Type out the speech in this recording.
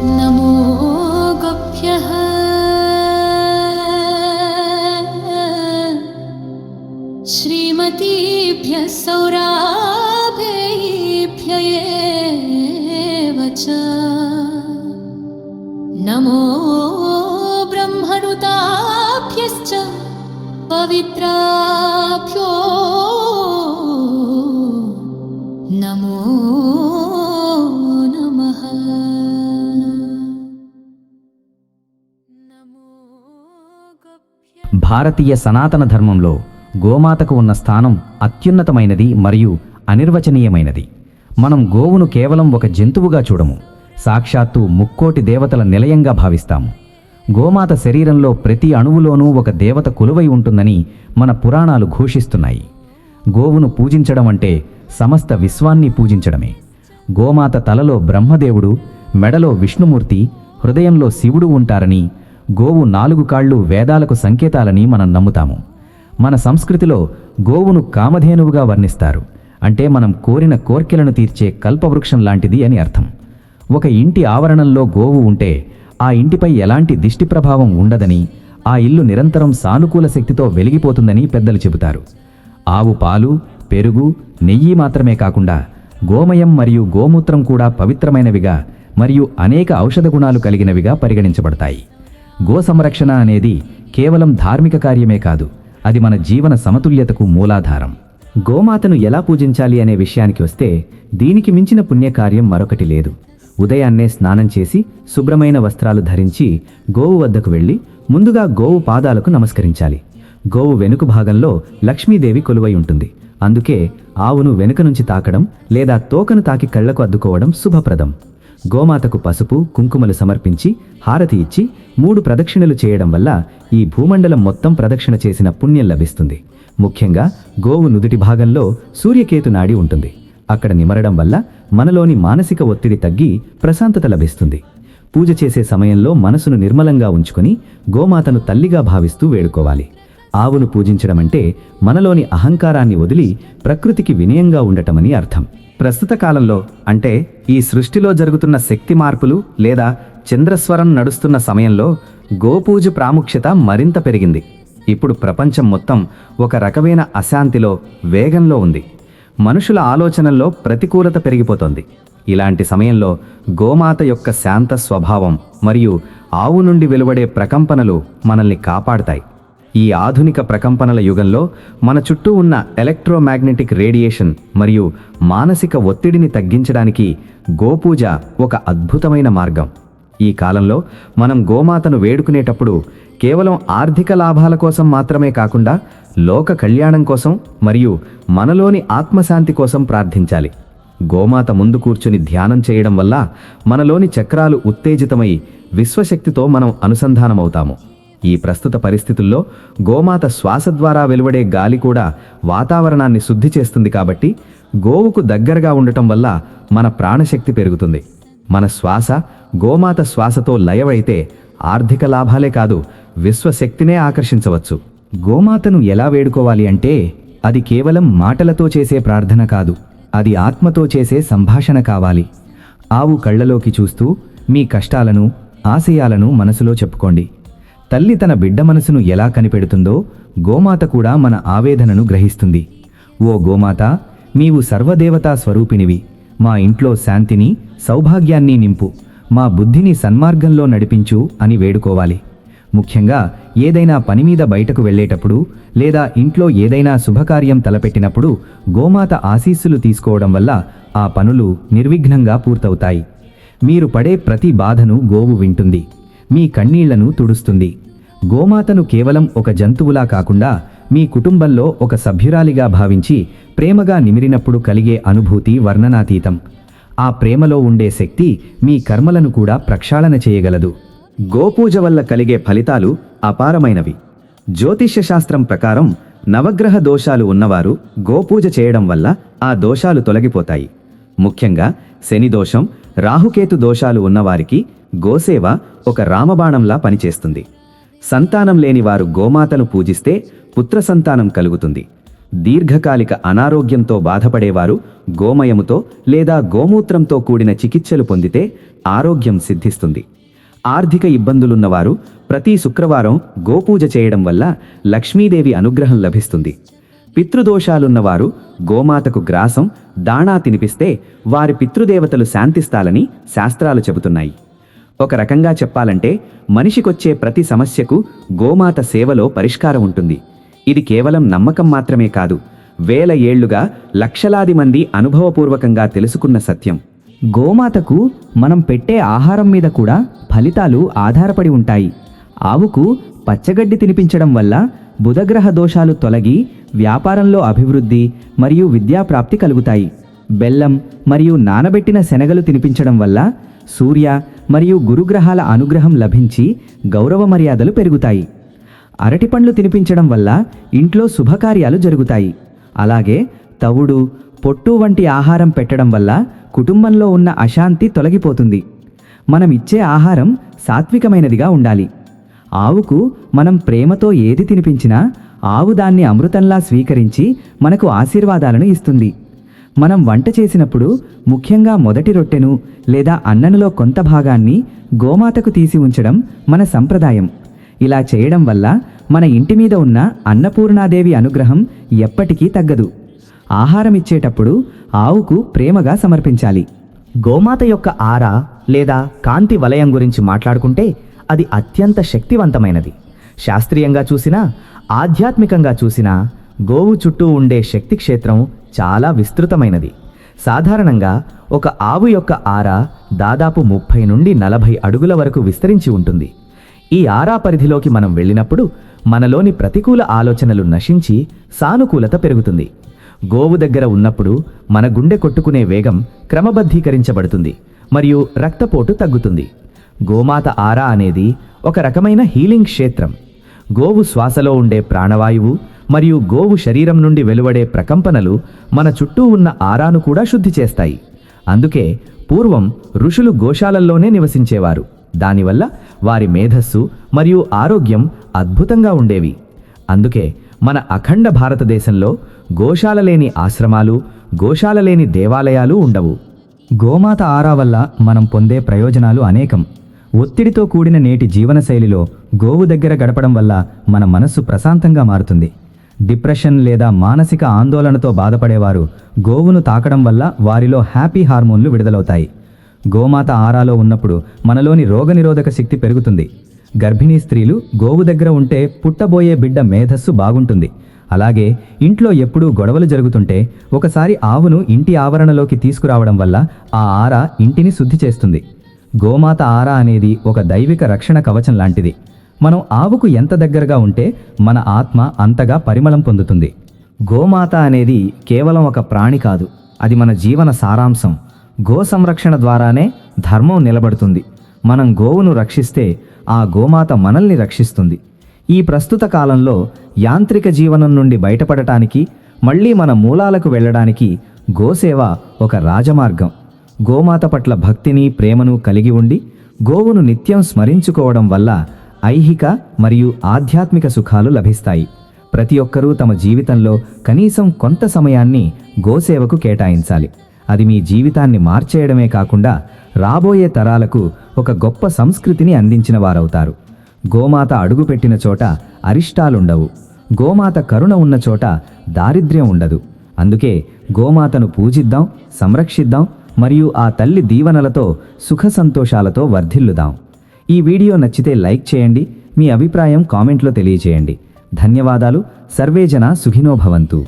नमो गोभ्यः श्रीमतीभ्यः सौराभ्यः एव च नमो ब्रह्मनुताभ्यश्च पवित्राभ्यो नमो नमः। భారతీయ సనాతన ధర్మంలో గోమాతకు ఉన్న స్థానం అత్యున్నతమైనది మరియు అనిర్వచనీయమైనది. మనం గోవును కేవలం ఒక జంతువుగా చూడము, సాక్షాత్తు ముక్కోటి దేవతల నిలయంగా భావిస్తాము. గోమాత శరీరంలో ప్రతి అణువులోనూ ఒక దేవత కొలువై ఉంటుందని మన పురాణాలు ఘోషిస్తున్నాయి. గోవును పూజించడం అంటే సమస్త విశ్వాన్ని పూజించడమే. గోమాత తలలో బ్రహ్మదేవుడు, మెడలో విష్ణుమూర్తి, హృదయంలో శివుడు ఉంటారని, గోవు 4 కాళ్ళు వేదాలకు సంకేతాలని మనం నమ్ముతాము. మన సంస్కృతిలో గోవును కామధేనువుగా వర్ణిస్తారు. అంటే మనం కోరిన కోర్కెలను తీర్చే కల్పవృక్షం లాంటిది అని అర్థం. ఒక ఇంటి ఆవరణంలో గోవు ఉంటే ఆ ఇంటిపై ఎలాంటి దిష్టి ప్రభావం ఉండదని, ఆ ఇల్లు నిరంతరం సానుకూల శక్తితో వెలిగిపోతుందని పెద్దలు చెబుతారు. ఆవు పాలు, పెరుగు, నెయ్యి మాత్రమే కాకుండా గోమయం మరియు గోమూత్రం కూడా పవిత్రమైనవిగా మరియు అనేక ఔషధ గుణాలు కలిగినవిగా పరిగణించబడతాయి. గో సంరక్షణ అనేది కేవలం ధార్మిక కార్యమే కాదు, అది మన జీవన సమతుల్యతకు మూలాధారం. గోమాతను ఎలా పూజించాలి అనే విషయానికి వస్తే దీనికి మించిన పుణ్యకార్యం మరొకటి లేదు. ఉదయాన్నే స్నానం చేసి శుభ్రమైన వస్త్రాలు ధరించి గోవు వద్దకు వెళ్ళి ముందుగా గోవు పాదాలకు నమస్కరించాలి. గోవు వెనుక భాగంలో లక్ష్మీదేవి కొలువై ఉంటుంది. అందుకే ఆవును వెనుక నుంచి తాకడం లేదా తోకను తాకి కళ్లకు అద్దుకోవడం శుభప్రదం. గోమాతకు పసుపు, కుంకుమలు సమర్పించి హారతి ఇచ్చి 3 ప్రదక్షిణలు చేయడం వల్ల ఈ భూమండలం మొత్తం ప్రదక్షిణ చేసిన పుణ్యం లభిస్తుంది. ముఖ్యంగా గోవు నుదుటి భాగంలో సూర్యకేతు నాడి ఉంటుంది. అక్కడ నిమరడం వల్ల మనలోని మానసిక ఒత్తిడి తగ్గి ప్రశాంతత లభిస్తుంది. పూజ చేసే సమయంలో మనసును నిర్మలంగా ఉంచుకొని గోమాతను తల్లిగా భావిస్తూ వేడుకోవాలి. ఆవును పూజించడమంటే మనలోని అహంకారాన్ని వదిలి ప్రకృతికి వినయంగా ఉండటమని అర్థం. ప్రస్తుత కాలంలో అంటే ఈ సృష్టిలో జరుగుతున్న శక్తి మార్పులు లేదా చంద్రస్వరం నడుస్తున్న సమయంలో గోపూజ ప్రాముఖ్యత మరింత పెరిగింది. ఇప్పుడు ప్రపంచం మొత్తం ఒక రకమైన అశాంతిలో, వేగంలో ఉంది. మనుషుల ఆలోచనల్లో ప్రతికూలత పెరిగిపోతోంది. ఇలాంటి సమయంలో గోమాత యొక్క శాంత స్వభావం మరియు ఆవు నుండి వెలువడే ప్రకంపనలు మనల్ని కాపాడతాయి. ఈ ఆధునిక ప్రకంపనల యుగంలో మన చుట్టూ ఉన్న ఎలక్ట్రోమాగ్నెటిక్ రేడియేషన్ మరియు మానసిక ఒత్తిడిని తగ్గించడానికి గోపూజ ఒక అద్భుతమైన మార్గం. ఈ కాలంలో మనం గోమాతను వేడుకునేటప్పుడు కేవలం ఆర్థిక లాభాల కోసం మాత్రమే కాకుండా లోక కళ్యాణం కోసం మరియు మనలోని ఆత్మశాంతి కోసం ప్రార్థించాలి. గోమాత ముందు కూర్చుని ధ్యానం చేయడం వల్ల మనలోని చక్రాలు ఉత్తేజితమై విశ్వశక్తితో మనం అనుసంధానమవుతాము. ఈ ప్రస్తుత పరిస్థితుల్లో గోమాత శ్వాస ద్వారా వెలువడే గాలి కూడా వాతావరణాన్ని శుద్ధి చేస్తుంది. కాబట్టి గోవుకు దగ్గరగా ఉండటం వల్ల మన ప్రాణశక్తి పెరుగుతుంది. మన శ్వాస గోమాత శ్వాసతో లయవైతే ఆర్థిక లాభాలే కాదు, విశ్వశక్తినే ఆకర్షించవచ్చు. గోమాతను ఎలా వేడుకోవాలి అంటే అది కేవలం మాటలతో చేసే ప్రార్థన కాదు, అది ఆత్మతో చేసే సంభాషణ కావాలి. ఆవు కళ్ళలోకి చూస్తూ మీ కష్టాలను, ఆశయాలను మనసులో చెప్పుకోండి. తల్లి తన బిడ్డ మనసును ఎలా కనిపెడుతుందో గోమాత కూడా మన ఆవేదనను గ్రహిస్తుంది. ఓ గోమాత, నీవు సర్వదేవతా స్వరూపిణివి. మా ఇంట్లో శాంతిని, సౌభాగ్యాన్ని నింపు, మా బుద్ధిని సన్మార్గంలో నడిపించు అని వేడుకోవాలి. ముఖ్యంగా ఏదైనా పని మీద బయటకు వెళ్ళేటప్పుడు లేదా ఇంట్లో ఏదైనా శుభకార్యం తలపెట్టినప్పుడు గోమాత ఆశీస్సులు తీసుకోవడం వల్ల ఆ పనులు నిర్విఘ్నంగా పూర్తవుతాయి. మీరు పడే ప్రతి బాధను గోవు వింటుంది, మీ కన్నీళ్లను తుడుస్తుంది. గోమాతను కేవలం ఒక జంతువులా కాకుండా మీ కుటుంబంలో ఒక సభ్యురాలిగా భావించి ప్రేమగా నిమిరినప్పుడు కలిగే అనుభూతి వర్ణనాతీతం. ఆ ప్రేమలో ఉండే శక్తి మీ కర్మలను కూడా ప్రక్షాళన చేయగలదు. గోపూజ వల్ల కలిగే ఫలితాలు అపారమైనవి. జ్యోతిష్య శాస్త్రం ప్రకారం నవగ్రహ దోషాలు ఉన్నవారు గోపూజ చేయడం వల్ల ఆ దోషాలు తొలగిపోతాయి. ముఖ్యంగా శని దోషం, రాహుకేతు దోషాలు ఉన్నవారికి గోసేవ ఒక రామబాణంలా పనిచేస్తుంది. సంతానం లేని వారు గోమాతను పూజిస్తే పుత్ర సంతానం కలుగుతుంది. దీర్ఘకాలిక అనారోగ్యంతో బాధపడేవారు గోమయముతో లేదా గోమూత్రంతో కూడిన చికిత్సలు పొందితే ఆరోగ్యం సిద్ధిస్తుంది. ఆర్థిక ఇబ్బందులున్నవారు ప్రతి శుక్రవారం గోపూజ చేయడం వల్ల లక్ష్మీదేవి అనుగ్రహం లభిస్తుంది. పితృదోషాలున్నవారు గోమాతకు గ్రాసం, దాణా తినిపిస్తే వారి పితృదేవతలు శాంతిస్తాలని శాస్త్రాలు చెబుతున్నాయి. ఒక రకంగా చెప్పాలంటే మనిషికొచ్చే ప్రతి సమస్యకు గోమాత సేవలో పరిష్కారం ఉంటుంది. ఇది కేవలం నమ్మకం మాత్రమే కాదు, వేల ఏళ్లుగా లక్షలాది మంది అనుభవపూర్వకంగా తెలుసుకున్న సత్యం. గోమాతకు మనం పెట్టే ఆహారం మీద కూడా ఫలితాలు ఆధారపడి ఉంటాయి. ఆవుకు పచ్చగడ్డి తినిపించడం వల్ల బుధగ్రహ దోషాలు తొలగి వ్యాపారంలో అభివృద్ధి మరియు విద్యాప్రాప్తి కలుగుతాయి. బెల్లం మరియు నానబెట్టిన శనగలు తినిపించడం వల్ల సూర్య మరియు గురుగ్రహాల అనుగ్రహం లభించి గౌరవ మర్యాదలు పెరుగుతాయి. అరటిపండ్లు తినిపించడం వల్ల ఇంట్లో శుభకార్యాలు జరుగుతాయి. అలాగే తవుడు, పొట్టు వంటి ఆహారం పెట్టడం వల్ల కుటుంబంలో ఉన్న అశాంతి తొలగిపోతుంది. మనం ఇచ్చే ఆహారం సాత్వికమైనదిగా ఉండాలి. ఆవుకు మనం ప్రేమతో ఏది తినిపించినా ఆవు దాన్ని అమృతంలా స్వీకరించి మనకు ఆశీర్వాదాలను ఇస్తుంది. మనం వంట చేసినప్పుడు ముఖ్యంగా మొదటి రొట్టెను లేదా అన్నములో కొంత భాగాన్ని గోమాతకు తీసి ఉంచడం మన సంప్రదాయం. ఇలా చేయడం వల్ల మన ఇంటి మీద ఉన్న అన్నపూర్ణాదేవి అనుగ్రహం ఎప్పటికీ తగ్గదు. ఆహారం ఇచ్చేటప్పుడు ఆవుకు ప్రేమగా సమర్పించాలి. గోమాత యొక్క ఆరా లేదా కాంతి వలయం గురించి మాట్లాడుకుంటే అది అత్యంత శక్తివంతమైనది. శాస్త్రీయంగా చూసినా ఆధ్యాత్మికంగా చూసినా గోవు చుట్టూ ఉండే శక్తి క్షేత్రం చాలా విస్తృతమైనది. సాధారణంగా ఒక ఆవు యొక్క ఆరా దాదాపు 30 నుండి 40 అడుగుల వరకు విస్తరించి ఉంటుంది. ఈ ఆరా పరిధిలోకి మనం వెళ్ళినప్పుడు మనలోని ప్రతికూల ఆలోచనలు నశించి సానుకూలత పెరుగుతుంది. గోవు దగ్గర ఉన్నప్పుడు మన గుండె కొట్టుకునే వేగం క్రమబద్ధీకరించబడుతుంది మరియు రక్తపోటు తగ్గుతుంది. గోమాత ఆరా అనేది ఒక రకమైన హీలింగ్ క్షేత్రం. గోవు శ్వాసలో ఉండే ప్రాణవాయువు మరియు గోవు శరీరం నుండి వెలువడే ప్రకంపనలు మన చుట్టూ ఉన్న ఆరాను కూడా శుద్ధి చేస్తాయి. అందుకే పూర్వం ఋషులు గోశాలల్లోనే నివసించేవారు. దానివల్ల వారి మేధస్సు మరియు ఆరోగ్యం అద్భుతంగా ఉండేవి. అందుకే మన అఖండ భారతదేశంలో గోశాల లేని ఆశ్రమాలు, గోశాల లేని దేవాలయాలు ఉండవు. గోమాత ఆరా వల్ల మనం పొందే ప్రయోజనాలు అనేకం. ఒత్తిడితో కూడిన నేటి జీవనశైలిలో గోవు దగ్గర గడపడం వల్ల మన మనస్సు ప్రశాంతంగా మారుతుంది. డిప్రెషన్ లేదా మానసిక ఆందోళనతో బాధపడేవారు గోవును తాకడం వల్ల వారిలో హ్యాపీ హార్మోన్లు విడుదలవుతాయి. గోమాత ఆరాలో ఉన్నప్పుడు మనలోని రోగనిరోధక శక్తి పెరుగుతుంది. గర్భిణీ స్త్రీలు గోవు దగ్గర ఉంటే పుట్టబోయే బిడ్డ మేధస్సు బాగుంటుంది. అలాగే ఇంట్లో ఎప్పుడూ గొడవలు జరుగుతుంటే ఒకసారి ఆవును ఇంటి ఆవరణలోకి తీసుకురావడం వల్ల ఆ ఆరా ఇంటిని శుద్ధి చేస్తుంది. గోమాత ఆరా అనేది ఒక దైవిక రక్షణ కవచం లాంటిది. మనం ఆవుకు ఎంత దగ్గరగా ఉంటే మన ఆత్మ అంతగా పరిమళం పొందుతుంది. గోమాత అనేది కేవలం ఒక ప్రాణి కాదు, అది మన జీవన సారాంశం. గో సంరక్షణ ద్వారానే ధర్మం నిలబడుతుంది. మనం గోవును రక్షిస్తే ఆ గోమాత మనల్ని రక్షిస్తుంది. ఈ ప్రస్తుత కాలంలో యాంత్రిక జీవనం నుండి బయటపడటానికి, మళ్ళీ మన మూలాలకు వెళ్ళడానికి గోసేవ ఒక రాజమార్గం. గోమాత పట్ల భక్తిని, ప్రేమను కలిగి ఉండి గోవును నిత్యం స్మరించుకోవడం వల్ల ఐహిక మరియు ఆధ్యాత్మిక సుఖాలు లభిస్తాయి. ప్రతి ఒక్కరూ తమ జీవితంలో కనీసం కొంత సమయాన్ని గోసేవకు కేటాయించాలి. అది మీ జీవితాన్ని మార్చేయడమే కాకుండా రాబోయే తరాలకు ఒక గొప్ప సంస్కృతిని అందించిన వారవుతారు. గోమాత అడుగుపెట్టిన చోట అరిష్టాలుండవు. గోమాత కరుణ ఉన్న చోట దారిద్ర్యం ఉండదు. అందుకే గోమాతను పూజిద్దాం, సంరక్షిద్దాం మరియు ఆ తల్లి దీవెనలతో సుఖ సంతోషాలతో వర్ధిల్లుదాం. ఈ వీడియో నచ్చితే లైక్ చేయండి, మీ అభిప్రాయం కామెంట్లో తెలియజేయండి. ధన్యవాదాలు. సర్వేజన సుఖినో భవంతు.